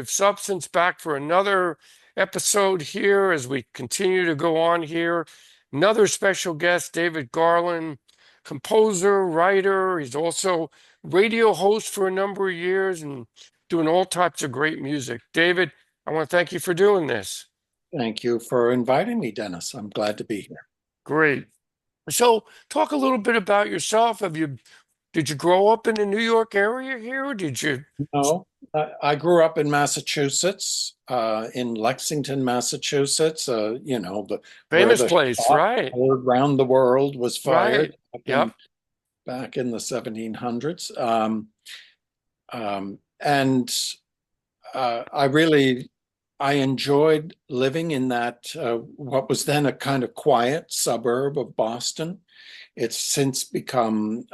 Substance back for another episode here as we continue to go on here. Another special guest, David Garland, composer, writer. He's also radio host for a number of years and doing all types of great music. David, I want to thank you for doing this. Thank you for inviting me, Dennis. I'm glad to be here. Great. So, talk a little bit about yourself. Did you grow up in the New York area here, or did you? No, I grew up in Massachusetts, in Lexington, Massachusetts. Where Famous the place, shot right? heard around the world was Right. fired Yep. back in the 1700s. And I enjoyed living in that what was then a kind of quiet suburb of Boston. It's since become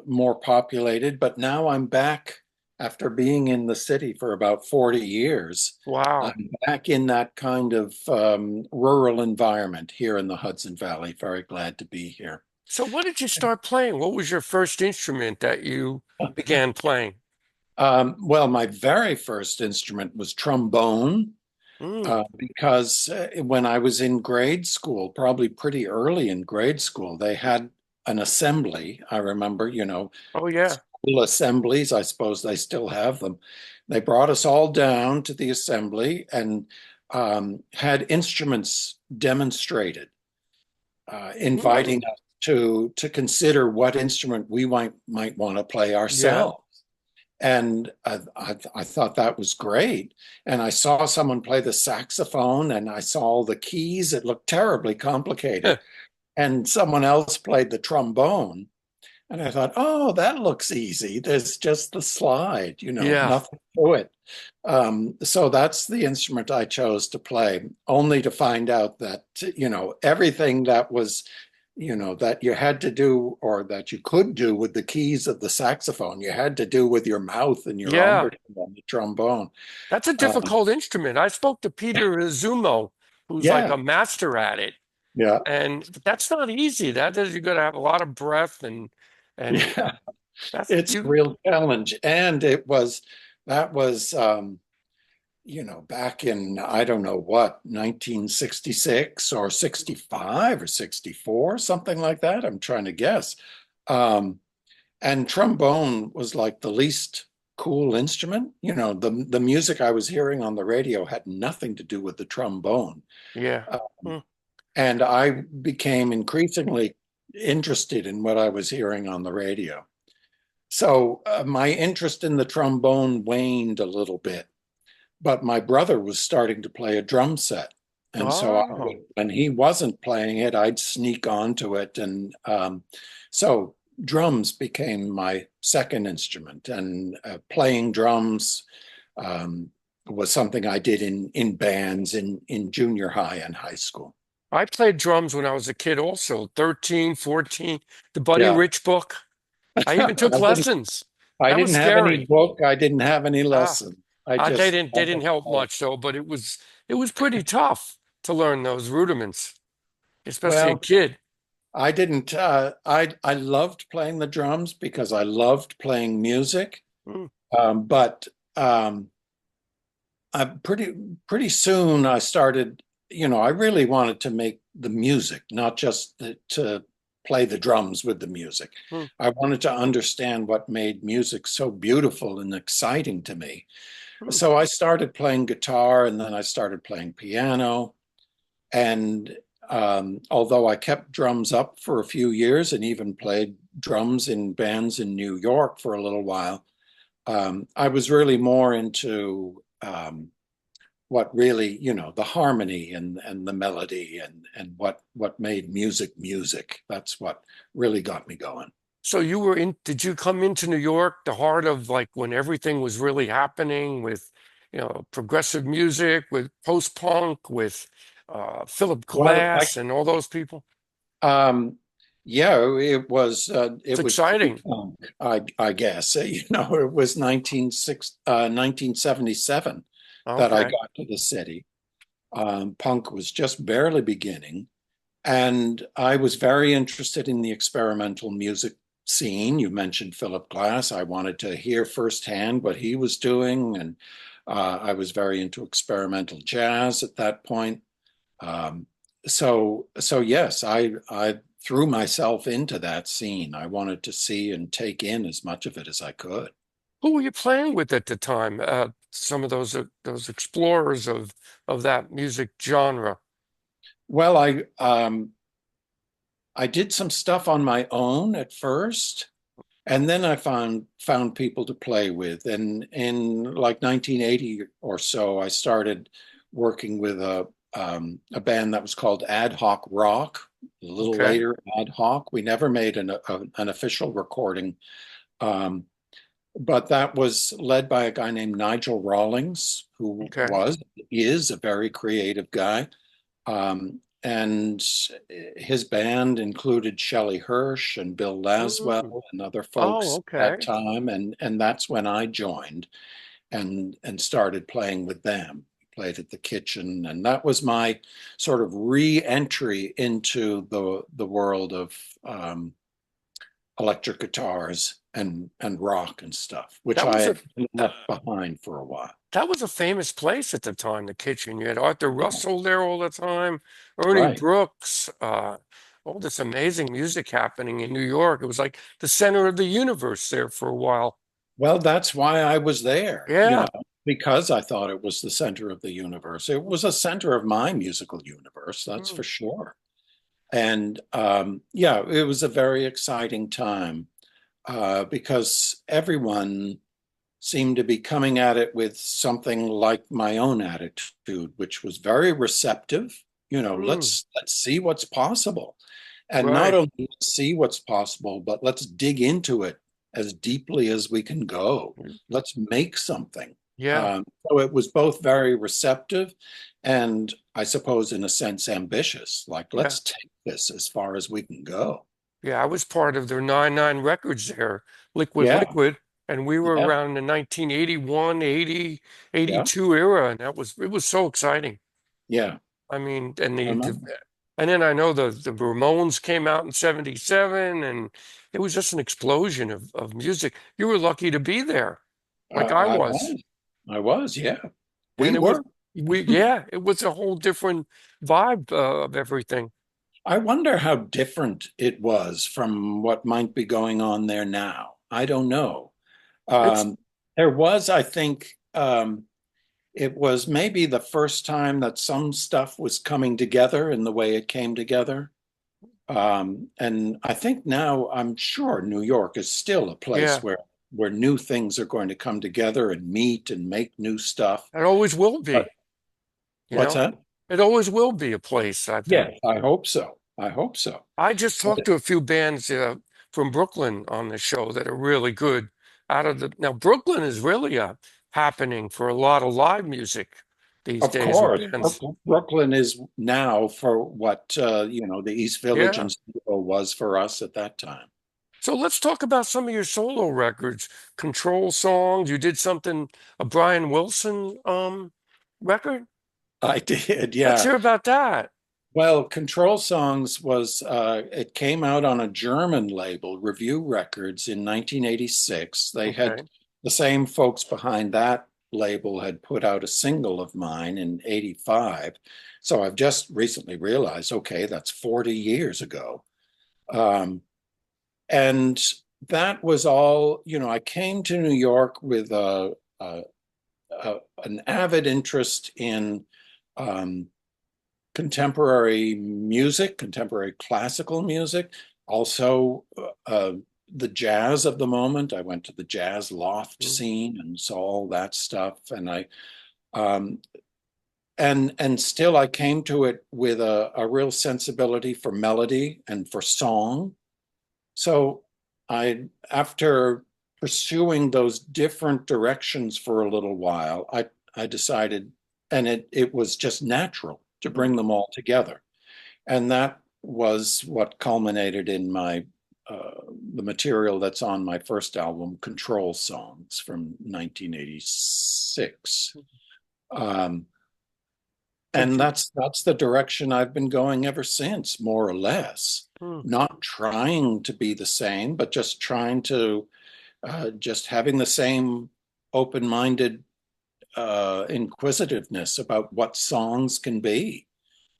more populated, but now I'm back after being in the city for about 40 years. Wow. I'm back in that kind of rural environment here in the Hudson Valley. Very glad to be here. So when did you start playing? What was your first instrument that you began playing? Well, my very first instrument was trombone. Mm. Because when I was in grade school, probably pretty early in grade school, they had an assembly. I remember, Oh yeah. school assemblies. I suppose they still have them. They brought us all down to the assembly and had instruments demonstrated, Really? inviting us to consider what instrument we might want to play Yeah. ourselves. And I thought that was great. And I saw someone play the saxophone and I saw all the keys. It looked terribly complicated. And someone else played the trombone. And I thought, oh, that looks easy. There's just the slide, Yeah. nothing to it. So that's the instrument I chose to play, only to find out that, everything that was that you had to do or that you could do with the keys of the saxophone, you had to do with your mouth and your Yeah. umbric on the trombone. That's a Um, difficult instrument. I spoke to Peter Zumo, who's like yeah, a master at it. yeah, And that's not easy. That is, you got to have a lot of breath and yeah. that's It's a you. real challenge. And that was, back in, I don't know what, 1966 or 65 or 64, something like that. I'm trying to guess. Um, And trombone was like the least cool instrument. The music I was hearing on the radio had nothing to do with the trombone. Yeah. Uh, Hmm. and I became increasingly interested in what I was hearing on the radio. So my interest in the trombone waned a little bit, but my brother was starting to play a drum set. And so Oh. when he wasn't playing it, I'd sneak onto it. And so drums became my second instrument. And playing drums um, was something I did in bands in junior high and high school. I played drums when I was a kid also, 13, 14. The Buddy Yeah. Rich book. I even took I didn't lessons. I That was didn't have any scary. book. I didn't have any Ah, lesson. I they just didn't help much though, but it was pretty tough to learn those rudiments, especially a well, kid. I didn't. I loved playing the drums because I loved playing music. Hmm. But I pretty soon I started. I really wanted to make the music, not just to play the drums with the music. Hmm. I wanted to understand what made music so beautiful and exciting to me. Hmm. So I started playing guitar, and then I started playing piano. And although I kept drums up for a few years and even played drums in bands in New York for a little while, I was really more into what really, the harmony and the melody and what made music music. That's what really got me going. So did you come into New York, the heart of like when everything was really happening with, progressive music, with post-punk, with Philip Well, Glass and all those people? um, yeah, It's it was exciting. pre-punk, I guess. It was 1977 that I Okay. got to the city. Punk was just barely beginning, and I was very interested in the experimental music scene. You mentioned Philip Glass. I wanted to hear firsthand what he was doing, and I was very into experimental jazz at that point. Um, so yes, I threw myself into that scene. I wanted to see and take in as much of it as I could. Who were you playing with at the time? Some of those explorers of that music genre. Well, I did some stuff on my own at first, and then I found people to play with. And in like 1980 or so, I started working with a band that was called Ad Hoc Rock. A little Okay, later, Ad Hoc. We never made an official recording, um, but that was led by a guy named Nigel Rawlings, who okay. is a very creative guy. And his band included Shelley Hirsch and Bill Mm. Laswell and other Oh, folks at that okay, time. And that's when I joined and started playing with them. Played at the kitchen, and that was my sort of re-entry into the world of electric guitars and rock and stuff, which that I was a had left behind for a while. that was a famous place at the time, the kitchen. You had Arthur Yeah, Russell there all the time, Ernie right. Brooks, all this amazing music happening in New York. It was like the center of the universe there for a while. Well, that's why I was there, Yeah. because I thought it was the center of the universe. It was a center of my musical universe, that's Mm. for sure. And yeah, it was a very exciting time because everyone seemed to be coming at it with something like my own attitude, which was very receptive. Mm. Let's see what's possible. And not Right. only let's see what's possible, but let's dig into it as deeply as we can go. Let's make something. Yeah. So it was both very receptive and I suppose in a sense ambitious. Like, Yeah. let's take this as far as we can go. Yeah. I was part of their 99 records there, Liquid Yeah, Liquid. And we were yeah, around the 1981, 80, yeah, 82 era. And it was so exciting. yeah. I mean, I remember. and then I know the Ramones came out in 77 and it was just an explosion of music. You were lucky to be there, like I I was. was. I was, yeah. We And it was were. yeah, it was a whole different vibe of everything. I wonder how different it was from what might be going on there now. I don't know. It's Um, there was, I think, it was maybe the first time that some stuff was coming together in the way it came together. And I think now, I'm sure New York is still a place yeah, where new things are going to come together and meet and make new stuff. it always will But be, you what's know. that? It always will be a place, I think. Yes, I hope so. I hope so. I just But talked to a few bands from Brooklyn on the show that are really good. Out of the now, Brooklyn is really happening for a lot of live music these of days with course, bands. Brooklyn is now for what the East Village Yeah. and Soho was for us at that time. So let's talk about some of your solo records, control songs. You did something, a Brian Wilson record. I did, Let's yeah. hear about that. Well, Control Songs was it came out on a German label, Review Records, in 1986. They had Okay. the same folks behind that label had put out a single of mine in 85. So I've just recently realized, okay, that's 40 years ago. Um, and that was all, I came to New York with an avid interest in um, contemporary music, contemporary classical music, also the jazz of the moment. I went to the jazz loft Mm. scene and saw all that stuff, and um, and still I came to it with a real sensibility for melody and for song. So after pursuing those different directions for a little while, I decided, and it was just natural to bring Mm. them all together. And that was what culminated in the material that's on my first album, Control Songs from 1986. Um, and Contr- that's the direction I've been going ever since, more or less. mm. Not trying to be the same, but just trying to just having the same open-minded inquisitiveness about what songs can be,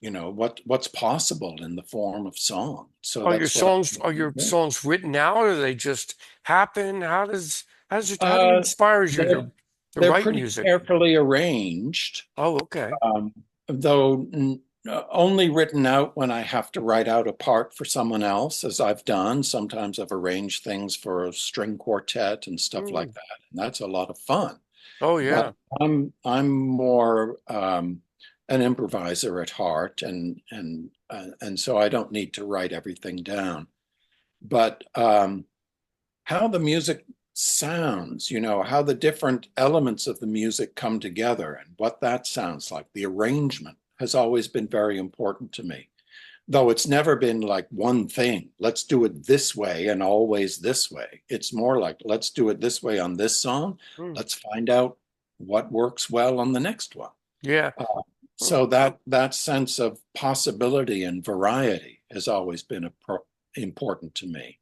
what's possible in the form of song. So that's what Are your I songs written out, or they just happen? How do you uh, inspires you they're to they're write pretty music? carefully arranged, Oh, okay. um, though only written out when I have to write out a part for someone else, as I've done. Sometimes I've arranged things for a string quartet and stuff like Mm. that, and that's a lot of fun. Oh, But yeah. I'm more an improviser at heart, and so I don't need to write everything down. But how the music sounds, how the different elements of the music come together and what that sounds like, the arrangement has always been very important to me. Though it's never been like one thing, let's do it this way and always this way. It's more like, let's do it this way on this song. Mm. Let's find out what works well on the next one. Yeah. Uh, Mm. so that sense of possibility and variety has always been important to me.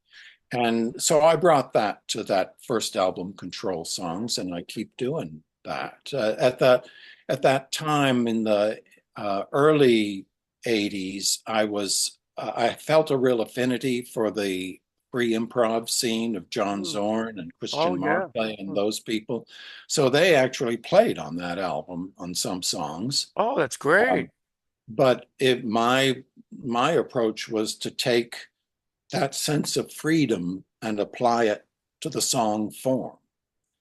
And so I brought that to that first album, Control Songs, and I keep doing that. At that time in the early '80s, I felt a real affinity for the free improv scene of John Mm. Zorn and Oh, Christian yeah. Marclay and Mm. those people. So they actually played on that album on some songs. Oh, that's Um, great. but my approach was to take that sense of freedom and apply it to the song form.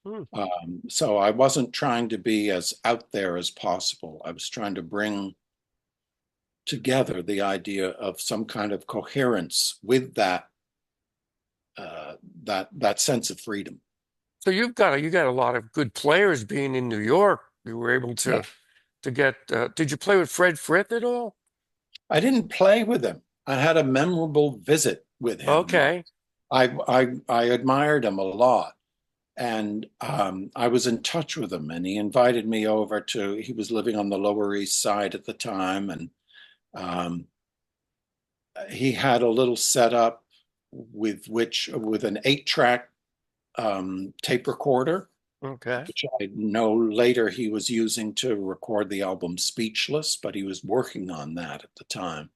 Mm. So I wasn't trying to be as out there as possible. I was trying to bring together the idea of some kind of coherence with that sense of freedom. So you got a lot of good players being in New York. You were able Yeah. to get. Did you play with Fred Frith at all? I didn't play with him. I had a memorable visit with him. Okay. I admired him a lot. And I was in touch with him, and he invited me over to. He was living on the Lower East Side at the time, and um, he had a little setup with an 8-track tape recorder, Okay. which I know later he was using to record the album Speechless, but he was working on that at the time.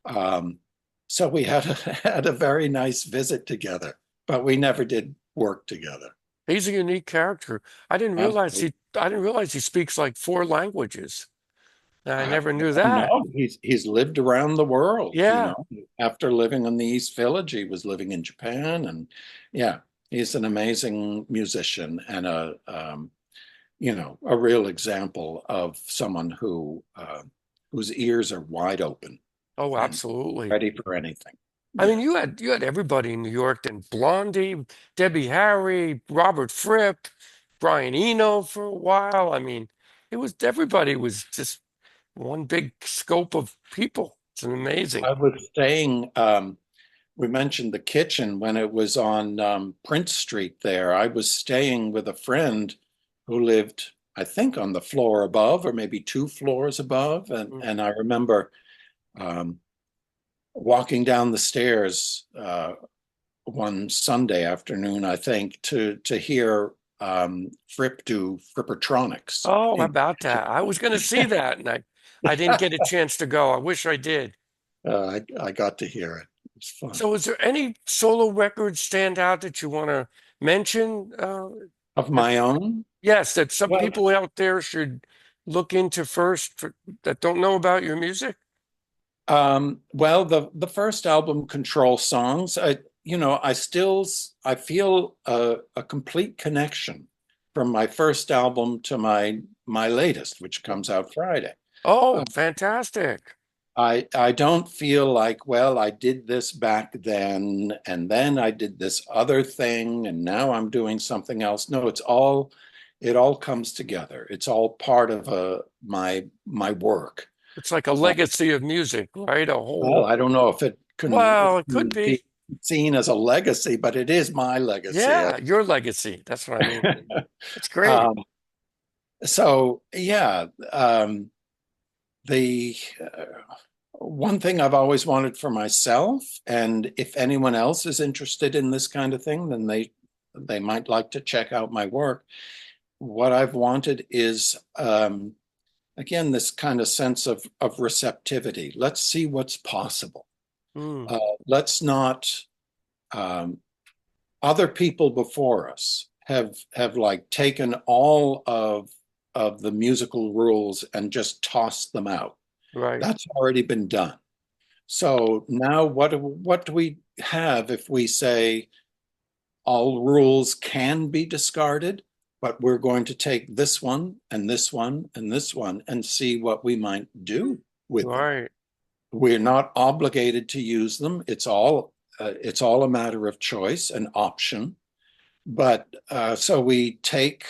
Um, so we had had a very nice visit together, but we never did work together. He's a unique character. Absolutely. I didn't realize he speaks like four languages. I I never knew don't that. know. He's lived around the world, Yeah. After living in the East Village, he was living in Japan, and yeah, he's an amazing musician and a real example of someone whose ears are wide open Oh, and absolutely. ready for anything. I mean, Yeah, you had everybody in New York, then Blondie, Debbie Harry, Robert Fripp, Brian Eno for a while. I mean, it was everybody was just one big scope of people. It's amazing. I was staying. We mentioned the kitchen when it was on Prince Street there. I was staying with a friend who lived, I think, on the floor above or maybe 2 floors above. And, Mm. and I remember um, walking down the stairs one Sunday afternoon, I think, to hear Fripp do Frippertronics. Oh, how about that? I was going to see that, and I didn't get a chance to go. I wish I did. I got to hear it. It was fun. So, is there any solo records stand out that you want to mention? Of That, my own? yes, that some Well, people out there should look into first that don't know about your music? well, the first album, Control Songs, I feel a complete connection from my first album to my latest, which comes out Friday. Uh, Oh, fantastic. I don't feel like, well, I did this back then, and then I did this other thing, and now I'm doing something else. No, it all comes together. It's all part of my work. It's like a Uh, legacy of music, right? A Well, whole, I don't know if it well, it could can be be. seen as a legacy, but it is my legacy. Yeah, your legacy. That's what I mean. It's great. Um, so yeah, the one thing I've always wanted for myself, and if anyone else is interested in this kind of thing, then they might like to check out my work, what I've wanted is again this kind of sense of receptivity. Let's see what's possible. Mm, Let's not um, other people before us have like taken all of the musical rules and just tossed them out. right, That's already been done. So now what do we have if we say all rules can be discarded, but we're going to take this one and this one and this one and see what we might do with them. right, We're not obligated to use them. It's all a matter of choice and option. But so we take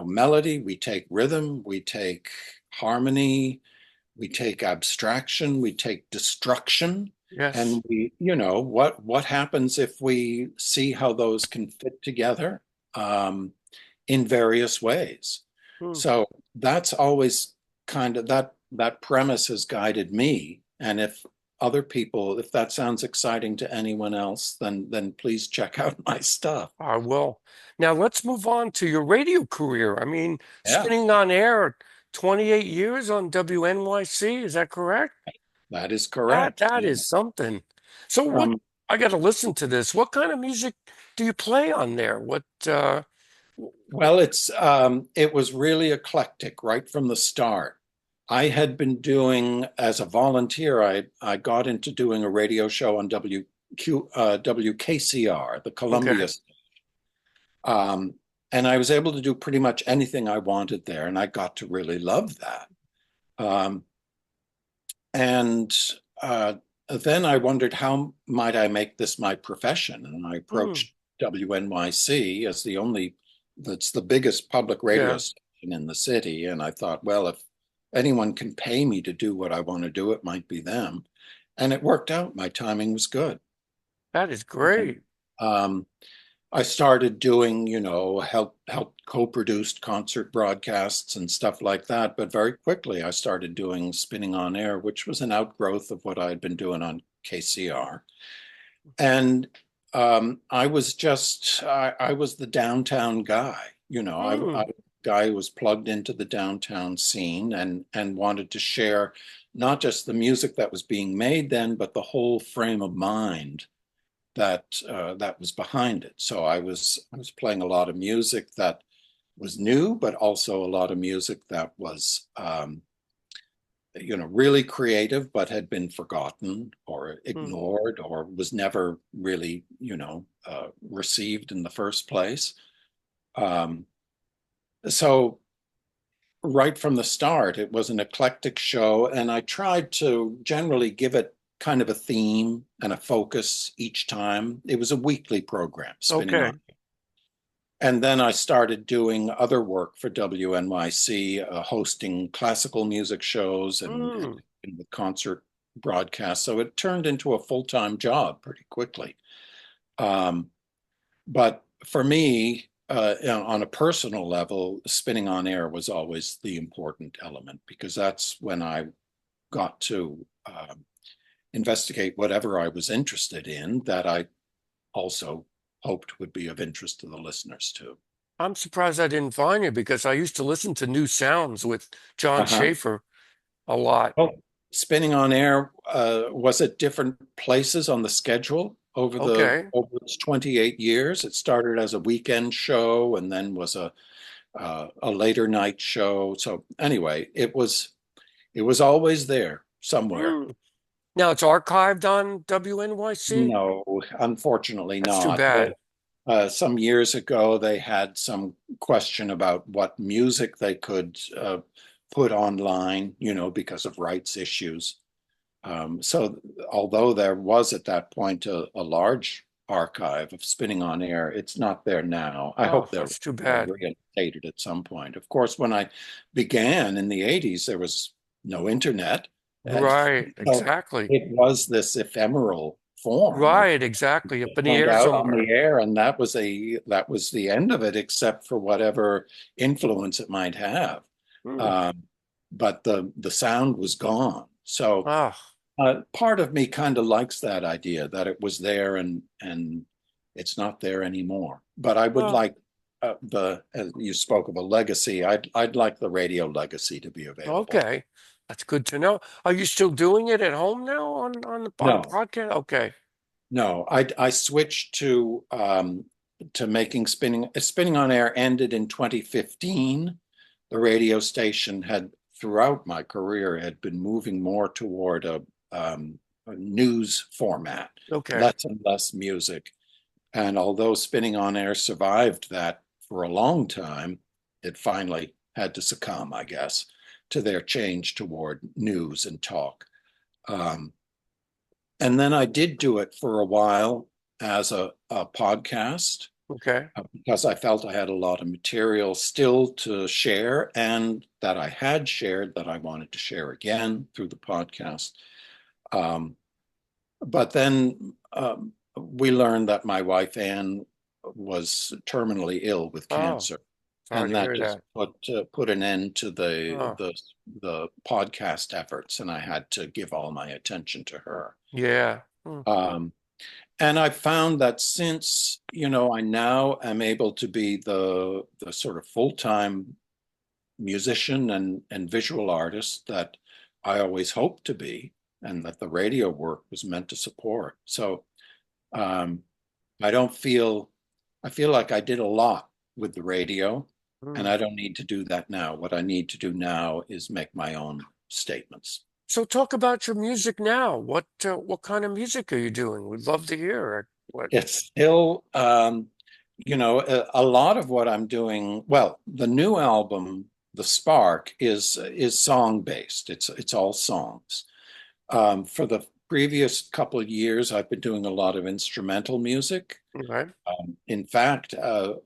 melody, we take rhythm, we take harmony, we take abstraction, we take destruction, yes. and what happens if we see how those can fit together um, in various ways. Mm. So that's always kind of that premise has guided me. And if other people, if that sounds exciting to anyone else, then please check out my stuff. I will. Now let's move on to your radio career. I mean, Yeah, spinning on air 28 years on WNYC, is that correct? that is That correct. that Yeah. is something. So what From I got to listen to this. What kind of music do you play on there? What Well, it was really eclectic right from the start. I had been doing as a volunteer. I got into doing a radio show on WKCR, the Columbia, okay. um, and I was able to do pretty much anything I wanted there, and I got to really love that. Um, and uh, then I wondered how might I make this my profession, and I Mm, approached WNYC as that's the biggest public radio yeah, station in the city, and I thought, well, if anyone can pay me to do what I want to do, it might be them, and it worked out. My timing was good. that is And, great. um, I started doing, help co-produced concert broadcasts and stuff like that. But very quickly, I started doing spinning on air, which was an outgrowth of what I had been doing on KCR. And I was the downtown guy. I Mm, guy who was plugged into the downtown scene and wanted to share not just the music that was being made then, but the whole frame of mind that was behind it. So I was playing a lot of music that was new, but also a lot of music that was really creative, but had been forgotten or mm, ignored or was never really received in the first place. Um, so right from the start, it was an eclectic show, and I tried to generally give it kind of a theme and a focus each time. It was a weekly program, spinning on. okay. And then I started doing other work for WNYC, hosting classical music shows Mm, and with concert broadcasts. So it turned into a full-time job pretty quickly. Um, but for me, on a personal level, spinning on air was always the important element because that's when I got to investigate whatever I was interested in that I also hoped would be of interest to the listeners too. I'm surprised I didn't find you because I used to listen to New Sounds with John Uh-huh. Schaefer a lot. Well, spinning on air was at different places on the schedule Okay. over its 28 years. It started as a weekend show and then was a later night show. So anyway, it was always there somewhere. Mm. Now it's archived on WNYC. No, unfortunately That's too not. bad. Some years ago, they had some question about what music they could put online, because of rights issues. So, although there was at that point a large archive of spinning on air, it's not there now. I Oh, hope they'll that's too bad. reinstate it at some point. Of course, when I began in the 80s, there was no internet. And Right, so exactly. it was this ephemeral form of Right, exactly. Up in the went air out on somewhere. the air, and that was the end of it, except for whatever influence it might have. Hmm. Um, but the sound was gone. So Ah, part of me kind of likes that idea that it was there and it's not there anymore. But I would well, like as you spoke of a legacy, I'd like the radio legacy to be available. Okay. That's good to know. Are you still doing it at home now on No, podcast? Okay. no, I switched to making spinning on air ended in 2015. The radio station had throughout my career had been moving more toward a news format, Okay. less and less music. And although spinning on air survived that for a long time, it finally had to succumb, I guess, to their change toward news and talk. Um, and then I did do it for a while as a podcast Okay. because I felt I had a lot of material still to share and that I had shared that I wanted to share again through the podcast. Um, but then we learned that my wife Anne was terminally ill with Oh, cancer, sorry and to that hear just that. put an end to Oh, the podcast efforts, and I had to give all my attention to her. yeah. Hmm. Um, and I found that since I now am able to be the sort of full-time musician and visual artist that I always hoped to be, and that the radio work was meant to support. So um, I don't feel I feel like I did a lot with the radio, and Hmm. I don't need to do that now. What I need to do now is make my own statements. So talk about your music now. What kind of music are you doing? We'd love to hear it. What? It's still, a lot of what I'm doing. Well, the new album, The Spark, is song based. It's all songs. For the previous couple of years, I've been doing a lot of instrumental music. Okay. In fact, a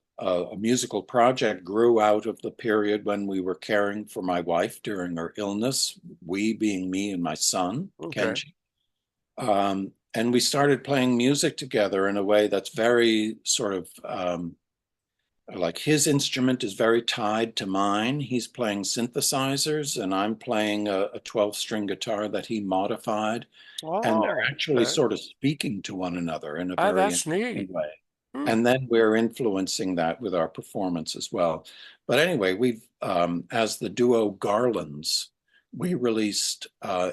musical project grew out of the period when we were caring for my wife during her illness, we being me and my son, Okay. Kenji. And we started playing music together in a way that's very sort of like his instrument is very tied to mine. He's playing synthesizers, and I'm playing a 12-string guitar that he modified. And they're Oh, actually okay. sort of speaking to one another in a Ah, very that's interesting neat. way. Hmm. And then we're influencing that with our performance as well. But anyway, as the duo Garlands, we released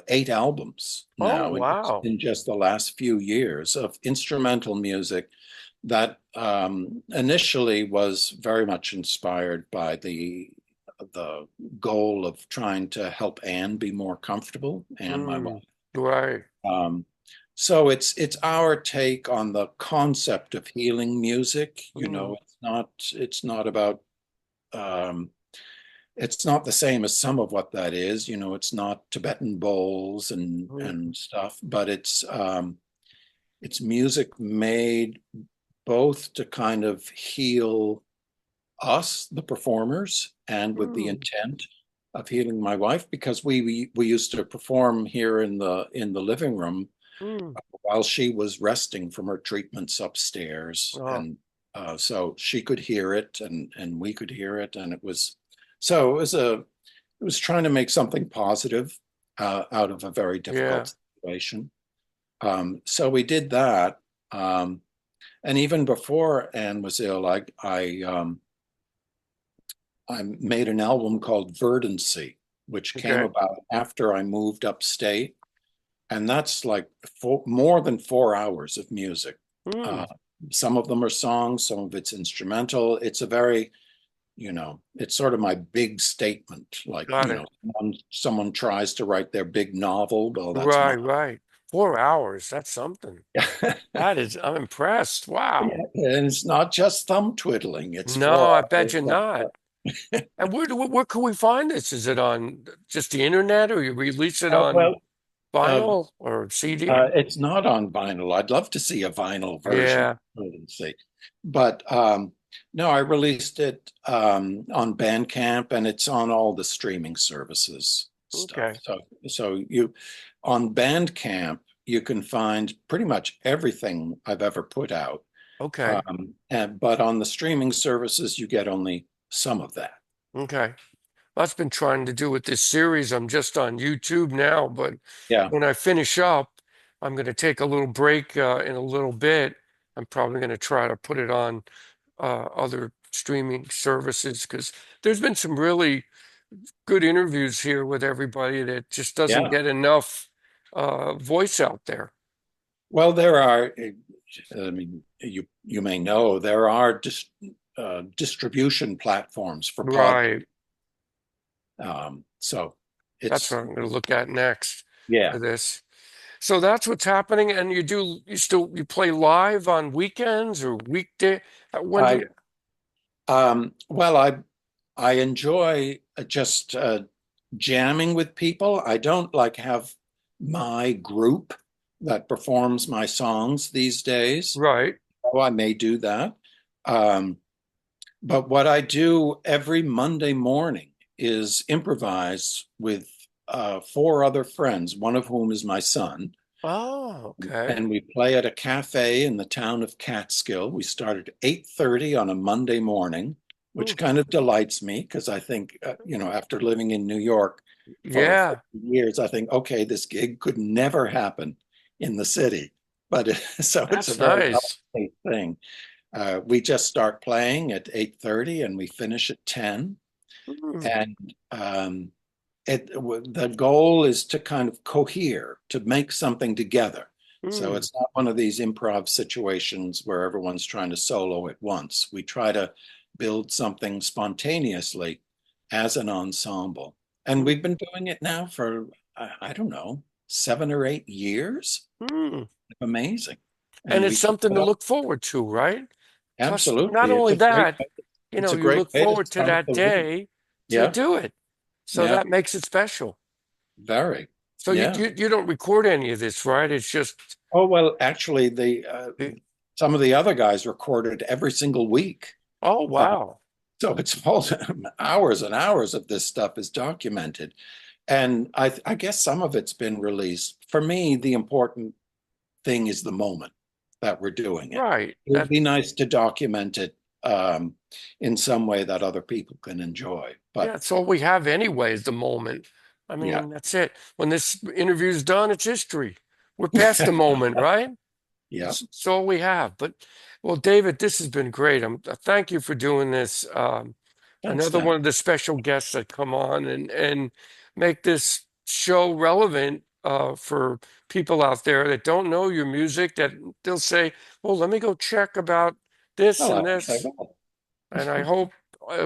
8 albums Oh, now wow. in just the last few years of instrumental music that initially was very much inspired by the goal of trying to help Anne be more comfortable, and my Hmm. wife. Right. Um, so it's our take on the concept of healing music. Hmm. It's not about um, it's not the same as some of what that is. It's not Tibetan bowls and Hmm. and stuff, but it's music made both to kind of heal us, the performers, and with the Hmm. intent of healing my wife, because we used to perform here in the living room Hmm. while she was resting from her treatments upstairs, Oh, and so she could hear it, and we could hear it, and it was trying to make something positive out of a very yeah. difficult situation. So we did that. And even before Anne was ill, I made an album called Verdancy, which came Okay. about after I moved upstate, and that's like more than 4 hours of music. Hmm. Uh, some of them are songs, some of it's instrumental. It's a very, it's sort of my big statement. Like, Got it. someone tries to write their big novel. Well, that's Right, my. right. 4 hours. That's something. I'm impressed. Yeah, Wow. and it's not just thumb twiddling. It's No, four I bet hours you're not. And where can we find this? Is it on just the internet or you release it on well, uh, vinyl or CD? it's not on vinyl. I'd love to see a vinyl version. Yeah. See, but no, I released it on Bandcamp, and it's on all the streaming services stuff. Okay. So you on Bandcamp you can find pretty much everything I've ever put out. Okay. But on the streaming services, you get only some of that. Okay. I've been trying to do with this series. I'm just on YouTube now, but Yeah. when I finish up, I'm going to take a little break in a little bit. I'm probably going to try to put it on other streaming services, because there's been some really good interviews here with everybody that just doesn't Yeah. get enough voice out there. Well, there are, I mean, you may know there are distribution platforms for pod. Right. So That's it's what I'm going to look at next yeah. for this. So that's what's happening. And you play live on weekends or weekday? When do I you? well, I enjoy just jamming with people. I don't like have my group that performs my songs these days. Right. Oh, I may do that. Um, but what I do every Monday morning is improvise with four other friends, one of whom is my son. Oh, okay. And we play at a cafe in the town of Catskill. We start at 8:30 on a Monday morning, which Hmm. kind of delights me because I think, after living in New York for Yeah, years, I think, okay, this gig could never happen in the city. But so it's a that's very nice. healthy thing. We just start playing at 8:30 and we finish at 10. Hmm. And the goal is to kind of cohere, to make something together. So Hmm. it's not one of these improv situations where everyone's trying to solo at once. We try to build something spontaneously as an ensemble. And we've been doing it now for, I don't know, 7 or 8 years. Hmm. Amazing. And And it's we keep something it to up. look forward to, right? Plus, not Absolutely. only that, It's a you great look way to forward to start that the week. day to Yeah. do it. So Yeah. that makes it special. Very. So Yeah. you don't record any of this, right? It's just Oh, well, actually, the, some of the other guys recorded every single week. oh Uh, wow. so it's all hours and hours of this stuff is documented. And I guess some of it's been released. For me, the important thing is the moment that we're doing it. Right. It would be nice to document it in some way that other people can enjoy. Yeah, But it's all we have anyway is the moment. I yeah, mean, that's it. When this interview's done, it's history. We're past the moment, right? yeah, It's all we have. But well, David, this has been great. Thank you for doing this. thanks, Another one Dan. of the special guests that come on and make this show relevant for people out there that don't know your music, that they'll say, "Well, let me go check about this Well, I and think I this." will. And I hope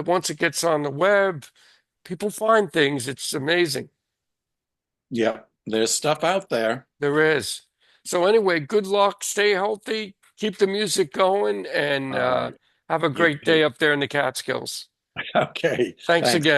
once it gets on the web, people find things. It's amazing. Yeah, there's stuff out there. There is. So anyway, good luck. Stay healthy. Keep the music going, and All right. have a You great day too. up there in the Catskills. Okay. Thanks Thanks. again.